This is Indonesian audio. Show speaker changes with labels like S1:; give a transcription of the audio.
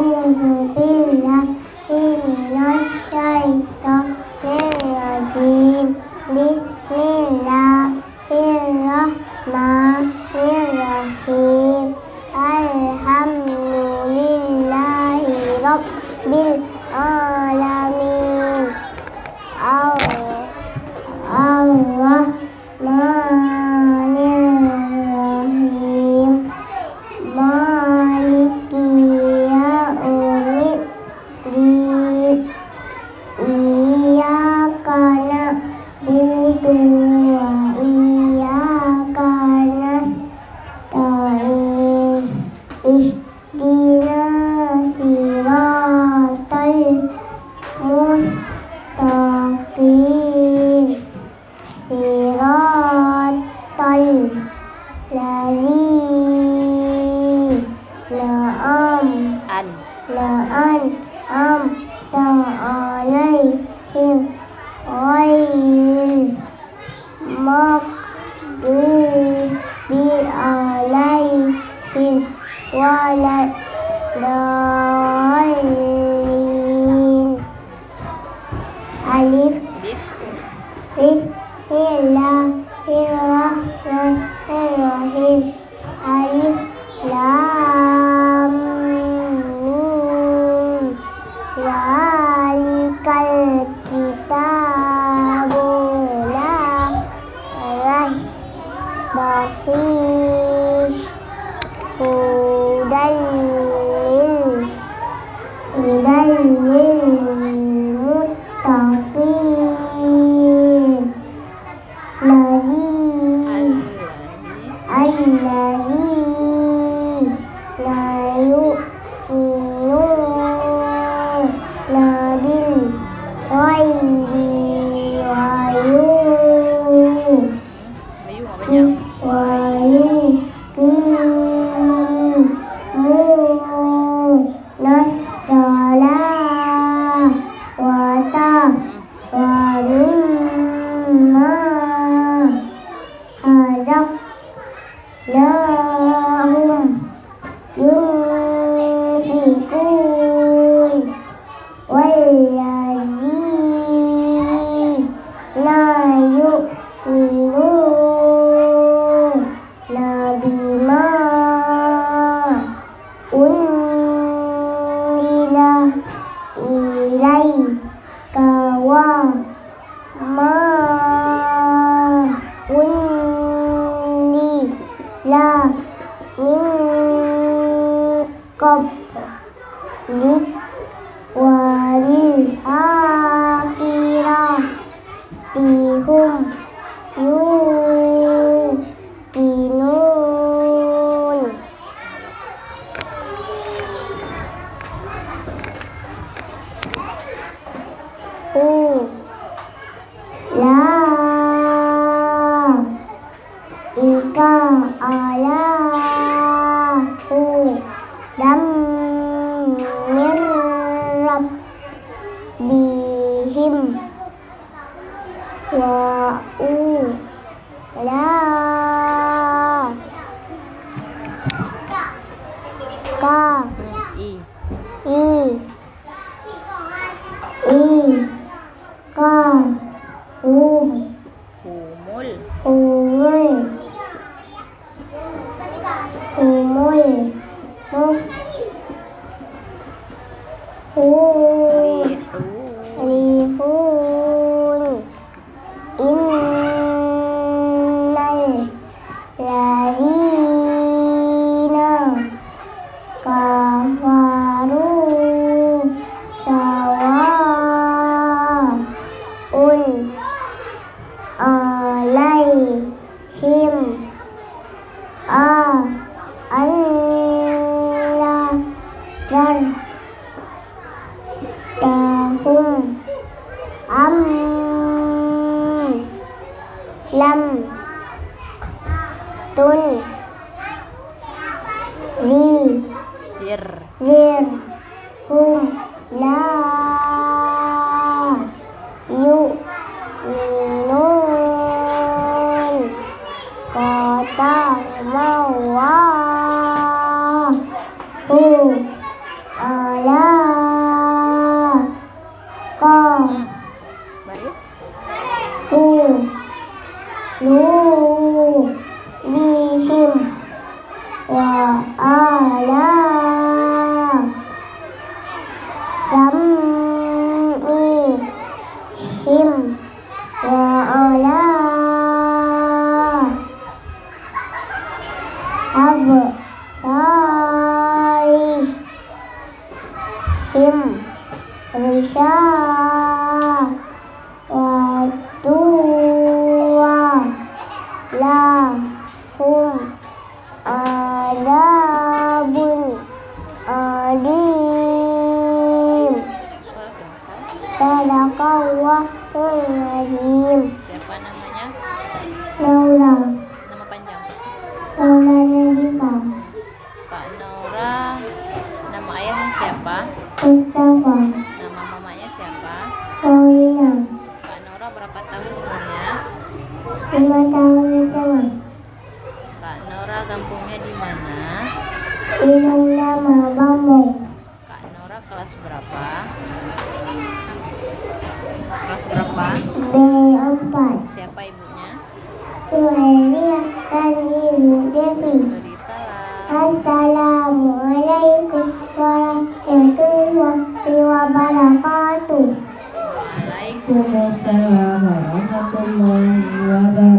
S1: أعوذ بالله من الشيطان الرجيم بسم الله الرحمن الرحيم الحمد لله رب العالمين الرحمن الرحيم مالك يوم الدين إياك نعبد وإياك نستعين اهدنا الصراط المستقيم صراط الذين أنعمت عليهم غير المغضوب عليهم ولا الضالين ألف بسم الله الرحمن الرحيم ألف لام ميم ذلك الكتاب لا ريب فيه هدى للمتقين الذين لا يؤمنون بالغيب ويقيمون الصلاة ومما رزقناهم ينفقون والذين لا يؤمنون بما أنزل إليك وما أنزل من قبلك وبالآخرة هم يوقنون أولئك على هدى من ربهم قدم الله him Risha wa tuwa lahum adabun alim. Sadaqallahul azim.
S2: Siapa namanya?
S1: Naura
S2: Nama panjang.
S1: Naura Nadifah
S2: Kak Naura. Nama ayahnya siapa?
S1: Mustafa
S2: Nama mamanya siapa?
S1: Paulina
S2: Kak Naura berapa tahun umurnya?
S1: 5 tahun setengah.
S2: Kak Naura kampungnya di mana?
S1: Minum nama Bambu
S2: Kak Naura kelas berapa? Kelas berapa?
S1: B4.
S2: Siapa ibunya?
S1: Suhelia dan Ibu Devi.
S2: Beri salam.
S1: Assalamualaikum warahmatullahi wabarakatuh.
S2: Waalaikumsalam.
S3: Waalaikumsalam warahmatullahi wabarakatuh.